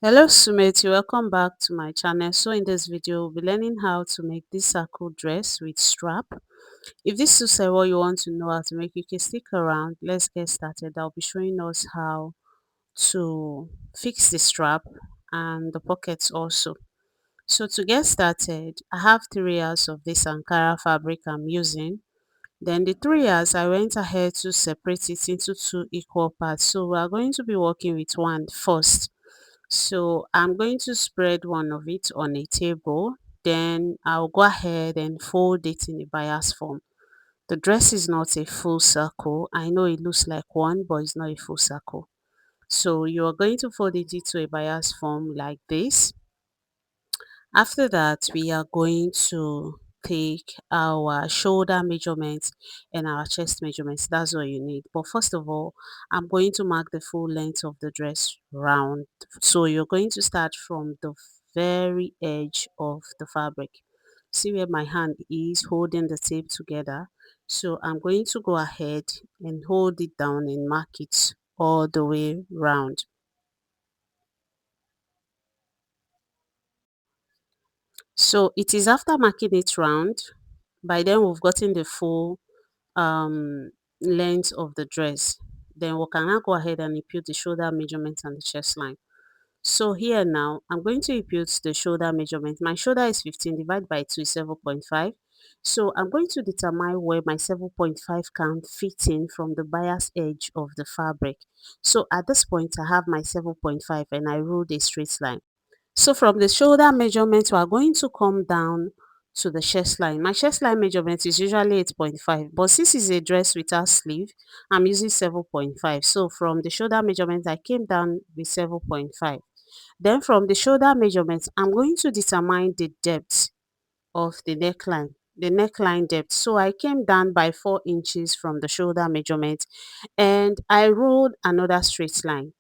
Hello Sumeti, welcome back to my channel. So in this video, we'll be learning how to make this circle dress with strap. If this is what you want to know how to make, you can stick around. Let's get started. I'll be showing us how to fix the strap and the pockets also. So to get started, I have 3 yards of this Ankara fabric I'm using. Then the 3 yards, I went ahead to separate it into two equal parts. So we are going to be working with one first. So I'm going to spread one of it on a table. Then I'll go ahead and fold it in a bias form. The dress is not a full circle. I know it looks like one, but it's not a full circle. So you're going to fold it into a bias form like this. After that, we are going to take our shoulder measurements and our chest measurements. That's what you need. But first of all, I'm going to mark the full length of the dress round. So you're going to start from the very edge of the fabric. See where my hand is holding the tape together. So I'm going to go ahead and hold it down and mark it all the way round. So it is after marking it round, by then we've gotten the full length of the dress. Then we can now go ahead and impute the shoulder measurement and the chest line. So here now, I'm going to impute the shoulder measurement. My shoulder is 15 divided by 2 is 7.5. So I'm going to determine where my 7.5 can fit in from the bias edge of the fabric. So at this point, I have my 7.5 and I ruled a straight line. So from the shoulder measurement, we are going to come down to the chest line. My chest line measurement is usually 8.5, but since it's a dress without sleeve, I'm using 7.5. So from the shoulder measurement, I came down with 7.5. Then from the shoulder measurement, I'm going to determine the depth of the neckline depth. So I came down by 4 inches from the shoulder measurement and I ruled another straight line.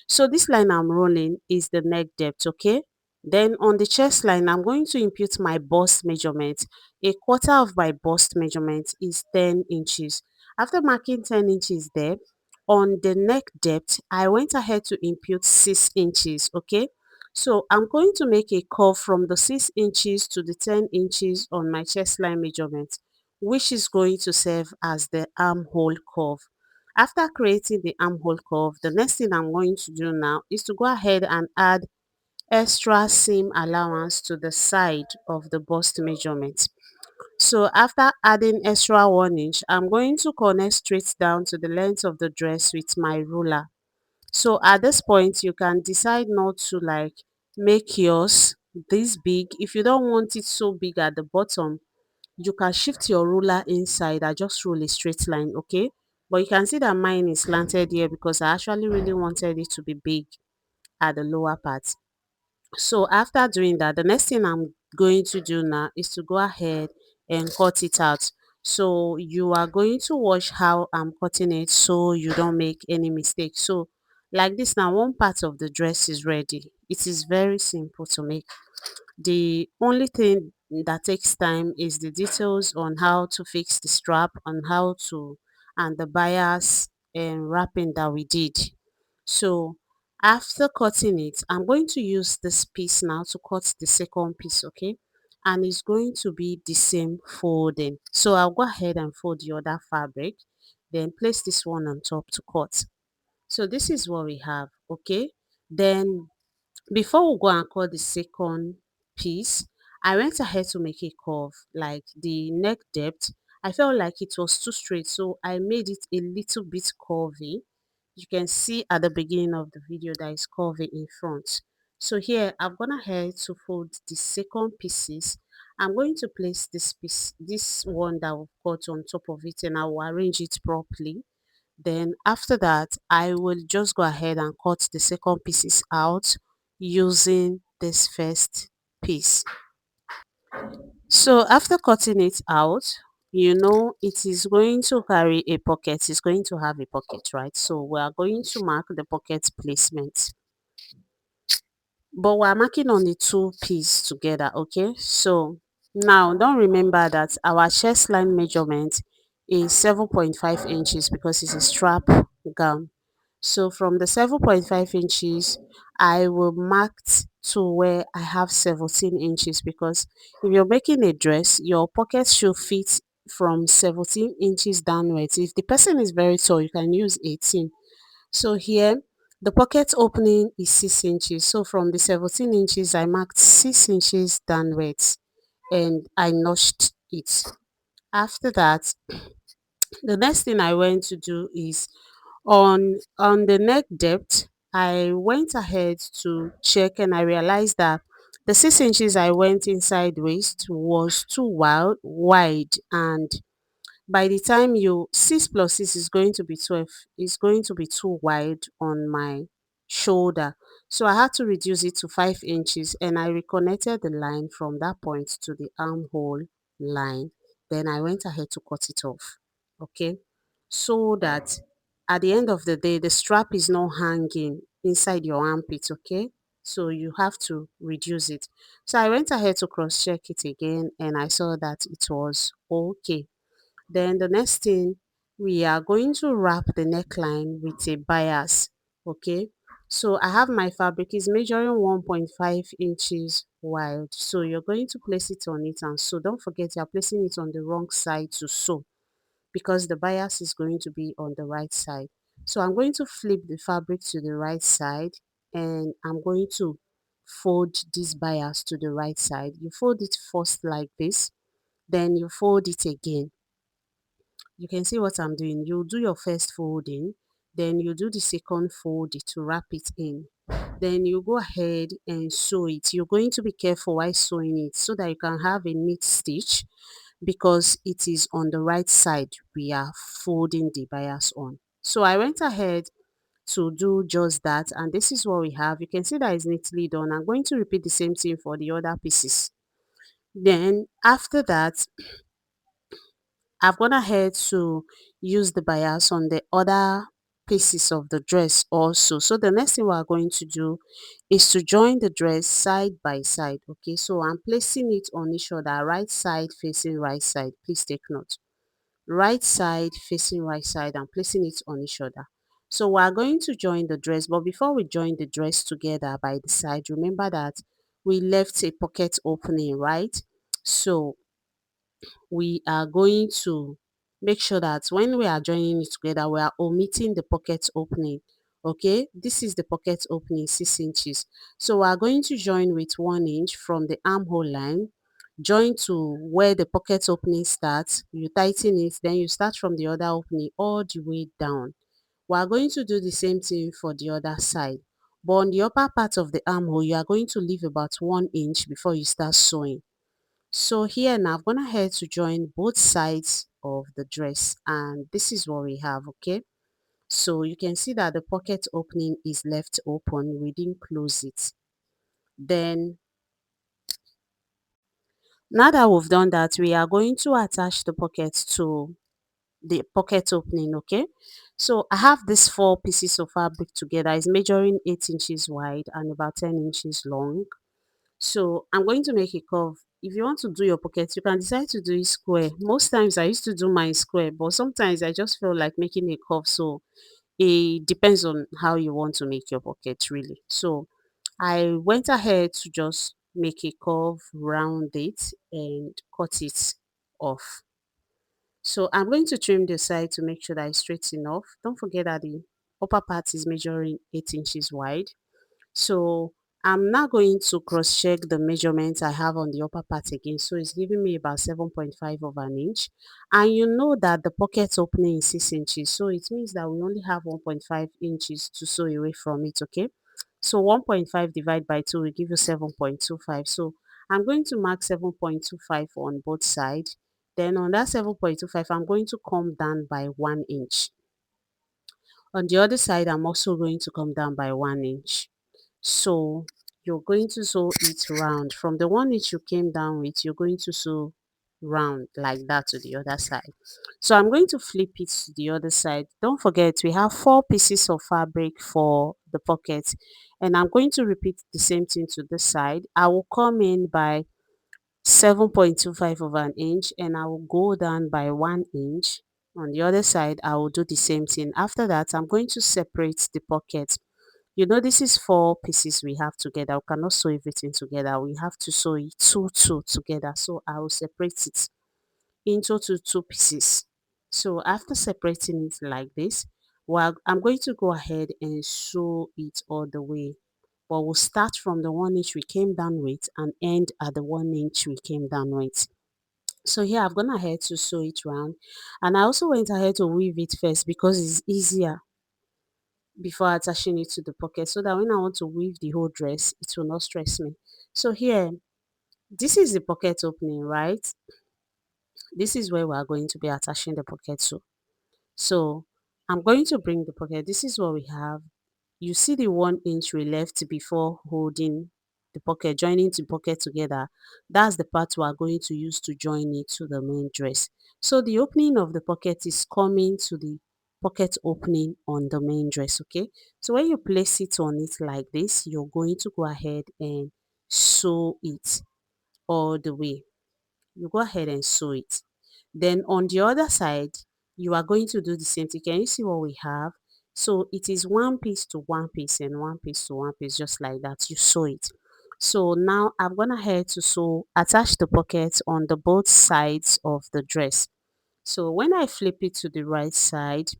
So this line I'm rolling is the neck depth, okay? Then on the chest line, I'm going to impute my bust measurement. A quarter of my bust measurement is 10 inches. After marking 10 inches there, on the neck depth, I went ahead to impute 6 inches, okay? So I'm going to make a curve from the 6 inches to the 10 inches on my chest line measurement, which is going to serve as the armhole curve. After creating the armhole curve, the next thing I'm going to do now is to go ahead and add extra seam allowance to the side of the bust measurement. So after adding extra 1 inch, I'm going to connect straight down to the length of the dress with my ruler. So at this point, you can decide not to like make yours this big. If you don't want it so big at the bottom, you can shift your ruler inside and just rule a straight line, okay? But you can see that mine is slanted here because I actually really wanted it to be big at the lower part. So after doing that, the next thing I'm going to do now is to go ahead and cut it out. So you are going to watch how I'm cutting it so you don't make any mistake. So like this now, one part of the dress is ready. It is very simple to make. The only thing that takes time is the details on how to fix the strap, on how to, and the bias and wrapping that we did. So after cutting it, I'm going to use this piece now to cut the second piece, okay? And it's going to be the same folding. So I'll go ahead and fold the other fabric, then place this one on top to cut. So this is what we have, okay? Then before we go and cut the second piece, I went ahead to make a curve, like the neck depth. I felt like it was too straight, so I made it a little bit curvy. You can see at the beginning of the video that is curvy in front. So here I've gone ahead to fold the second pieces. I'm going to place this piece, this one that we've cut on top of it, and I will arrange it properly. Then after that, I will just go ahead and cut the second pieces out using this first piece. So after cutting it out, you know it is going to carry a pocket. It's going to have a pocket, right? So we are going to mark the pocket placement. But we're marking on the two piece together, okay? So now don't remember that our chest line measurement is 7.5 inches because it's a strap gown. So from the 7.5 inches, I will mark to where I have 17 inches, because if you're making a dress, your pocket should fit from 17 inches downwards. If the person is very tall, you can use 18. So here, the pocket opening is 6 inches. So from the 17 inches, I marked 6 inches downwards and I notched it. After that, the next thing I went to do is on the neck depth. I went ahead to check and I realized that the 6 inches I went inside waist was too wide, and by the time you 6 plus 6 is going to be 12, is going to be too wide on my shoulder. So I had to reduce it to 5 inches and I reconnected the line from that point to the armhole line. Then I went ahead to cut it off. Okay. So that at the end of the day, the strap is not hanging inside your armpit. Okay. So you have to reduce it. So I went ahead to cross check it again and I saw that it was okay. Then the next thing, we are going to wrap the neckline with a bias. Okay. So I have my fabric is measuring 1.5 inches wide. So you're going to place it on it and sew. Don't forget you're placing it on the wrong side to sew, because the bias is going to be on the right side. So I'm going to flip the fabric to the right side and I'm going to fold this bias to the right side. You fold it first like this, then you fold it again. You can see what I'm doing. You do your first folding, then you do the second fold to wrap it in. Then you go ahead and sew it. You're going to be careful while sewing it so that you can have a neat stitch, because it is on the right side we are folding the bias on. So I went ahead to do just that, and this is what we have. You can see that it's neatly done. I'm going to repeat the same thing for the other pieces. Then after that, I've gone ahead to use the bias on the other pieces of the dress also. So the next thing we are going to do is to join the dress side by side. Okay, so I'm placing it on each other, right side facing right side. Please take note. Right side facing right side. I'm placing it on each other. So we are going to join the dress, but before we join the dress together by the side, remember that we left a pocket opening, right? So we are going to make sure that when we are joining it together, we are omitting the pocket opening. Okay, this is the pocket opening, 6 inches. So we are going to join with 1 inch from the armhole line, join to where the pocket opening starts. You tighten it, then you start from the other opening all the way down. We are going to do the same thing for the other side, but on the upper part of the armhole, you are going to leave about 1 inch before you start sewing. So here now I've gone ahead to join both sides of the dress, and this is what we have. Okay, so you can see that the pocket opening is left open, we didn't close it. Then now that we've done that, we are going to attach the pocket to the pocket opening. Okay, so I have these 4 pieces of fabric together. It's measuring 8 inches wide and about 10 inches long. So I'm going to make a curve. If you want to do your pocket, you can decide to do it square. Most times I used to do mine square, but sometimes I just feel like making a curve. So it depends on how you want to make your pocket really. So I went ahead to just make a curve, round it and cut it off. So I'm going to trim the side to make sure that it's straight enough. Don't forget that the upper part is measuring 8 inches wide. So I'm now going to cross check the measurements I have on the upper part again. So it's giving me about 7.5 of an inch. And you know that the pocket opening is 6 inches. So it means that we only have 1.5 inches to sew away from it. Okay. So 1.5 divided by 2 will give you 7.25. So I'm going to mark 7.25 on both sides. Then on that 7.25, I'm going to come down by 1 inch. On the other side, I'm also going to come down by 1 inch. So you're going to sew it round. From the 1 inch you came down with, you're going to sew round like that to the other side. So I'm going to flip it to the other side. Don't forget, we have 4 pieces of fabric for the pocket, and I'm going to repeat the same thing to this side. I will come in by 7.25 of an inch and I will go down by 1 inch. On the other side, I will do the same thing. After that, I'm going to separate the pocket This is four pieces we have together. We cannot sew everything together. We have to sew it two together. So I will separate it into two pieces. So after separating it like this, well, I'm going to go ahead and sew it all the way. But we'll start from the 1 inch we came down with and end at the 1 inch we came down with. So here I've gone ahead to sew it round, and I also went ahead to weave it first because it's easier before attaching it to the pocket, so that when I want to weave the whole dress, it will not stress me. So here, this is the pocket opening, right? This is where we are going to be attaching the pocket to. So I'm going to bring the pocket. This is what we have. You see the 1 inch we left before holding the pocket, joining the pocket together. That's the part we are going to use to join it to the main dress. So the opening of the pocket is coming to the pocket opening on the main dress. Okay, so when you place it on it like this, you're going to go ahead and sew it all the way. You go ahead and sew it. Then on the other side, you are going to do the same thing. Can you see what we have? So it is one piece to one piece and one piece to one piece, just like that. You sew it. So now I'm gonna ahead to attach the pocket on the both sides of the dress. So when I flip it to the right side,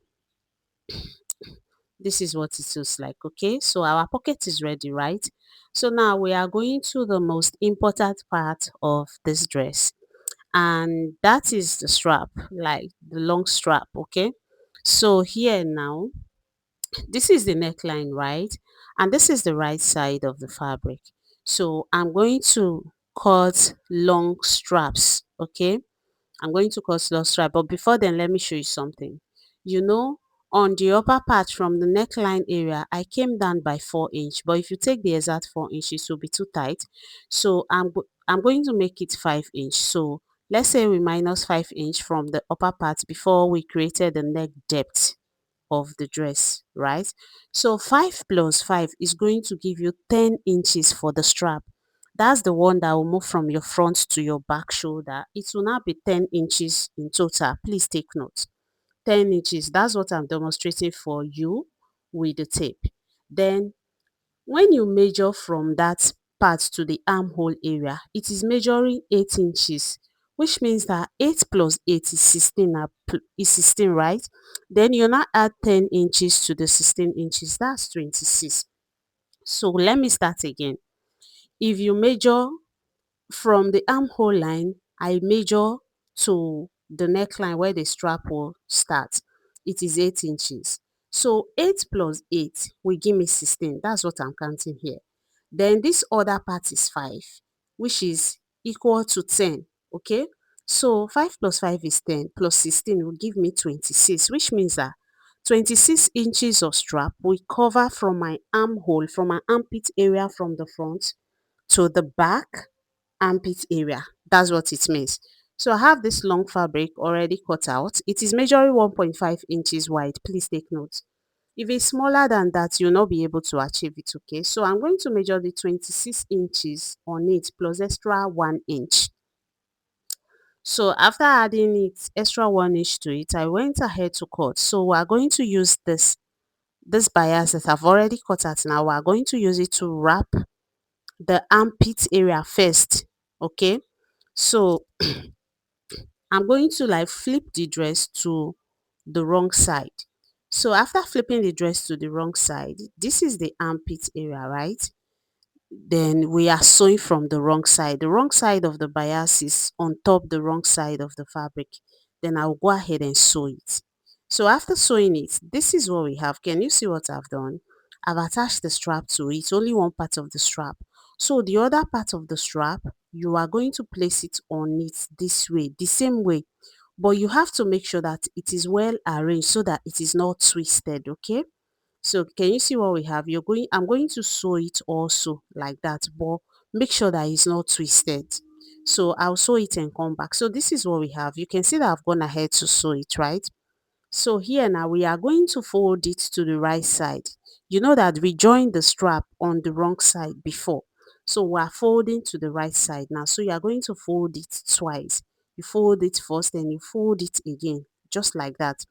this is what it looks like. Okay, so our pocket is ready, right? So now we are going to the most important part of this dress, and that is the strap, like the long strap. Okay, so here now, this is the neckline, right? And this is the right side of the fabric. So I'm going to cut long straps. Okay, I'm going to cut long strap, but before then, let me show you something. you know on the upper part from the neckline area, I came down by 4 inch, but if you take the exact 4 inches, it will be too tight. So I'm going to make it 5 inch. So let's say we minus 5 inch from the upper part before we created the neck depth of the dress, right? So 5 plus 5 is going to give you 10 inches for the strap. That's the one that will move from your front to your back shoulder. It will now be 10 inches in total. Please take note. 10 inches. That's what I'm demonstrating for you with the tape. Then when you measure from that part to the armhole area, it is measuring 8 inches, which means that 8 plus 8 is 16, is 16, right? Then you now add 10 inches to the 16 inches, that's 26. So let me start again. If you measure from the armhole line, I measure to the neckline where the strap will start. It is 8 inches. So 8 plus 8 will give me 16. That's what I'm counting here. Then this other part is 5, which is equal to 10. Okay. So 5 plus 5 is 10, plus 16 will give me 26, which means that 26 inches of strap will cover from my armhole, from my armpit area from the front to the back armpit area. That's what it means. So I have this long fabric already cut out. It is measuring 1.5 inches wide. Please take note. If it's smaller than that, you'll not be able to achieve it. Okay, so I'm going to measure the 26 inches on it plus extra 1 inch. So after adding it extra 1 inch to it, I went ahead to cut. So we're going to use this bias that I've already cut out. Now we're going to use it to wrap the armpit area first. Okay, so I'm going to like flip the dress to the wrong side. So after flipping the dress to the wrong side, this is the armpit area, right? Then we are sewing from the wrong side. The wrong side of the bias is on top the wrong side of the fabric. Then I'll go ahead and sew it. So after sewing it, this is what we have. Can you see what I've done? I've attached the strap to it, only one part of the strap. So the other part of the strap, you are going to place it on it this way, the same way. But you have to make sure that it is well arranged so that it is not twisted, okay? So can you see what we have? I'm going to sew it also like that, but make sure that it's not twisted. So I'll sew it and come back. So this is what we have. You can see that I've gone ahead to sew it, right? So here now we are going to fold it to the right side. You know that we joined the strap on the wrong side before. So we are folding to the right side now. So you are going to fold it twice. You fold it first and you fold it again, just like that.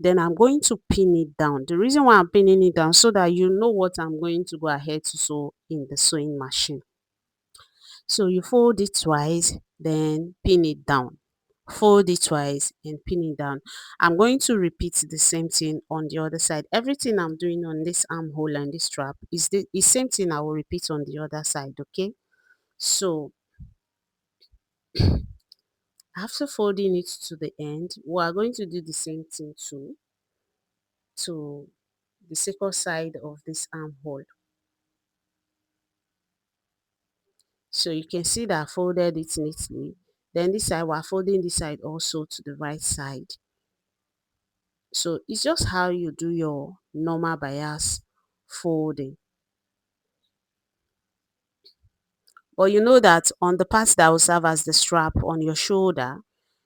Then I'm going to pin it down. The reason why I'm pinning it down, so that you know what I'm going to go ahead to sew in the sewing machine. So you fold it twice, then pin it down. Fold it twice and pin it down. I'm going to repeat the same thing on the other side. Everything I'm doing on this armhole and this strap is the same thing I will repeat on the other side, okay? So after folding it to the end, we are going to do the same thing to the second side of this armhole. So you can see that I folded it neatly. Then this side, we're folding this side also to the right side. So it's just how you do your normal bias folding. But you know that on the parts that will serve as the strap on your shoulder,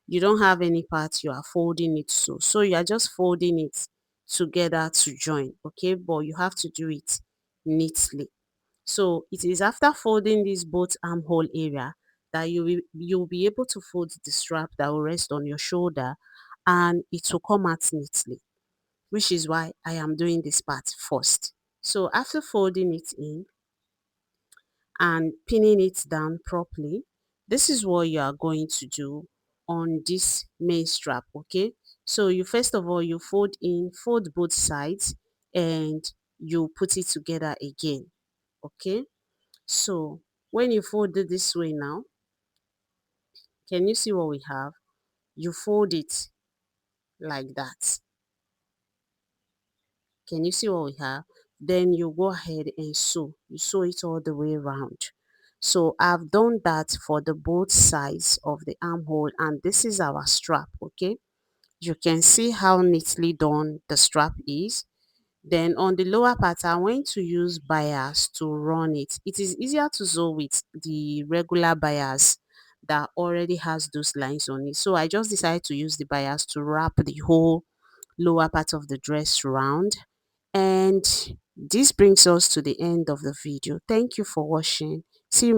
you don't have any part you are folding it to. So you are just folding it together to join, okay? But you have to do it neatly. So it is after folding this both armhole area that you'll be able to fold the strap that will rest on your shoulder, and it will come out neatly, which is why I am doing this part first. So after folding it in and pinning it down properly, this is what you are going to do on this main strap, okay? So you first of all, you fold both sides, and you put it together again, okay? So when you fold it this way now, can you see what we have? You fold it like that. Can you see what we have? Then you go ahead and sew. You sew it all the way around. So I've done that for the both sides of the armhole, and this is our strap, okay? You can see how neatly done the strap is. Then on the lower part, I'm going to use bias to run it. It is easier to sew with the regular bias that already has those lines on it. So I just decided to use the bias to wrap the whole lower part of the dress round. And this brings us to the end of the video. Thank you for watching. See you